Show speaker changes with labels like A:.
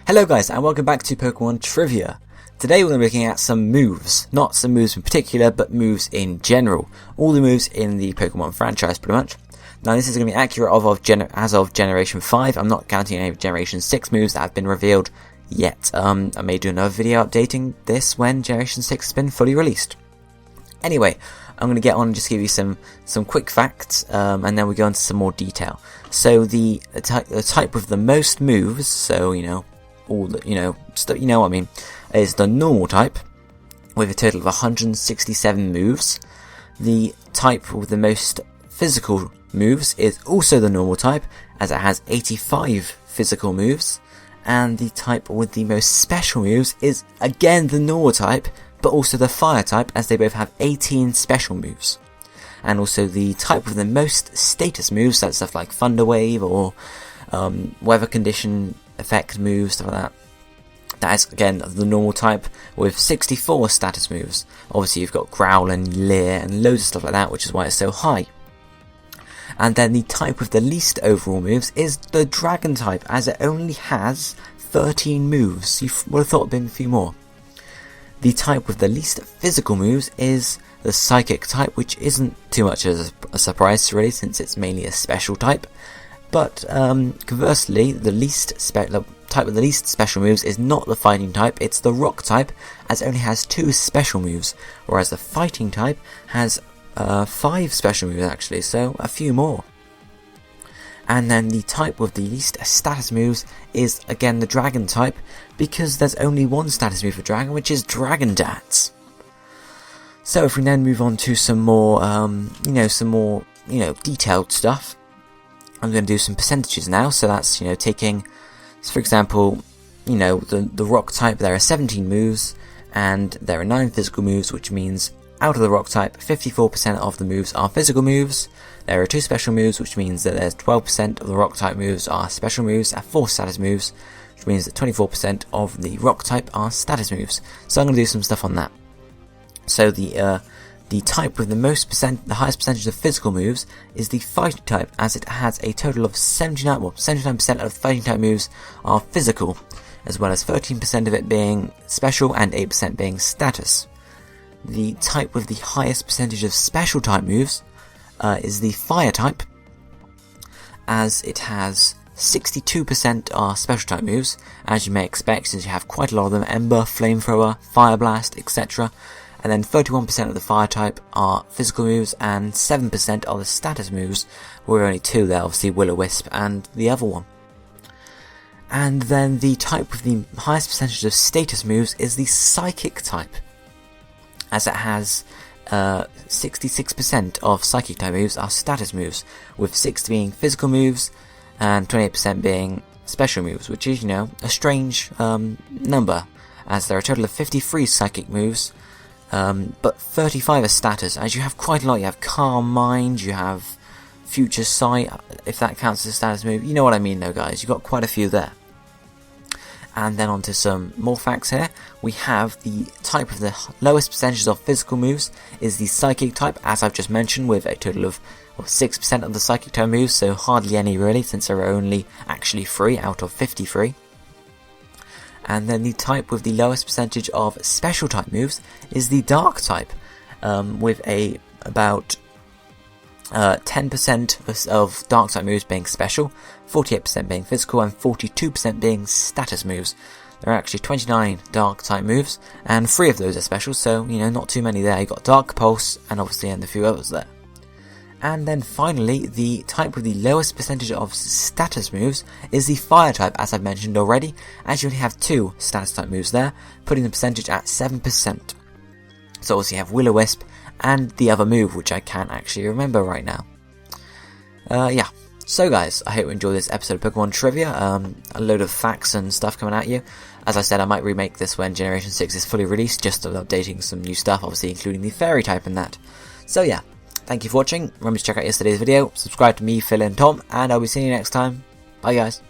A: Hello guys, and welcome back to Pokemon Trivia. Today we're going to be looking at some moves. Not some moves in particular, but moves in general. All the moves in the Pokemon franchise, pretty much. Now this is going to be accurate as of Generation 5. I'm not counting any Generation 6 moves that have been revealed yet. I may do another video updating this when Generation 6 has been fully released. Anyway, I'm going to get on and just give you some quick facts, and then we go into some more detail. So the type with the most moves, so all the, what I mean, is the normal type, with a total of 167 moves. The type with the most physical moves is also the normal type, as it has 85 physical moves. And the type with the most special moves is again the normal type, but also the fire type, as they both have 18 special moves. And also the type with the most status moves, that's stuff like Thunder Wave or weather condition effect moves, stuff like that. That is again the normal type with 64 status moves. Obviously you've got Growl and Leer and loads of stuff like that, which is why it's so high. And then the type with the least overall moves is the Dragon type, as it only has 13 moves. You would have thought it'd been a few more. The type with the least physical moves is the Psychic type, which isn't too much of a surprise really, since it's mainly a special type. But conversely, the type with the least special moves is not the Fighting type, it's the Rock type, as it only has 2 special moves, whereas the Fighting type has 5 special moves actually, so a few more. And then the type with the least status moves is again the Dragon type, because there's only one status move for Dragon, which is Dragon Dance. So if we then move on to some more, detailed stuff, I'm going to do some percentages now. So that's, taking, for example, the Rock type, there are 17 moves, and there are 9 physical moves, which means out of the Rock type, 54% of the moves are physical moves. There are 2 special moves, which means that there's 12% of the Rock type moves are special moves, and 4 status moves, which means that 24% of the Rock type are status moves. So I'm going to do some stuff on that. So the type with the highest percentage of physical moves is the Fighting type, as it has a total of 79% of the Fighting type moves are physical, as well as 13% of it being special and 8% being status. The type with the highest percentage of special type moves is the Fire type, as it has 62% are special type moves, as you may expect, since you have quite a lot of them: Ember, Flamethrower, Fire Blast, etc. And then 31% of the Fire type are physical moves, and 7% are the status moves, where only 2 there, obviously Will-O-Wisp and the other one. And then the type with the highest percentage of status moves is the Psychic type, as it has 66% of Psychic type moves are status moves, with 6 being physical moves and 28% being special moves, which is, a strange number, as there are a total of 53 Psychic moves, but 35 are status, as you have quite a lot. You have Calm Mind, you have Future Sight, if that counts as a status move. You know what I mean though, guys, you've got quite a few there. And then on to some more facts here. We have the type with the lowest percentages of physical moves is the Psychic type, as I've just mentioned, with a total of 6% of the Psychic type moves, so hardly any really, since there are only actually 3 out of 53. And then the type with the lowest percentage of special type moves is the Dark type, with about 10% of Dark type moves being special, 48% being physical, and 42% being status moves. There are actually 29 Dark type moves, and 3 of those are special, so not too many there. You've got Dark Pulse, and obviously a few others there. And then finally, the type with the lowest percentage of status moves is the Fire type, as I've mentioned already, as you only have 2 status type moves there, putting the percentage at 7%. So obviously you have Will-O-Wisp and the other move, which I can't actually remember right now. Yeah. So guys, I hope you enjoyed this episode of Pokemon Trivia. A load of facts and stuff coming at you. As I said, I might remake this when Generation 6 is fully released, just updating some new stuff, obviously including the Fairy type and that. So yeah. Thank you for watching. Remember to check out yesterday's video, subscribe to me, Phil and Tom, and I'll be seeing you next time. Bye guys.